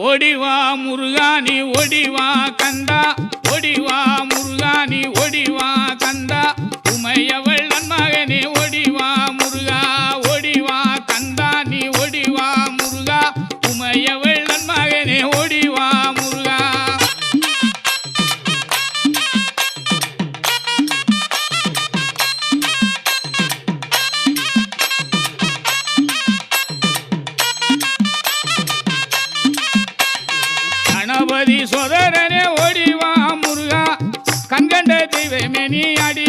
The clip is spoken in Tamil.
ஓடிவா முருகானி ஓடிவா கந்தா ஓடிவா முருகானி ஓடிவா கந்தா உமையவள் நன்மகனே ஓடிவா முருகா ஓடிவா கந்தா நீ ஓடிவா முருகா உமையவள் நன்மகனே ஓடிவா முருகா கணபதி சோதரனே ஓடிவா முருகா கண்கண்ட தெய்வமே நீ அடி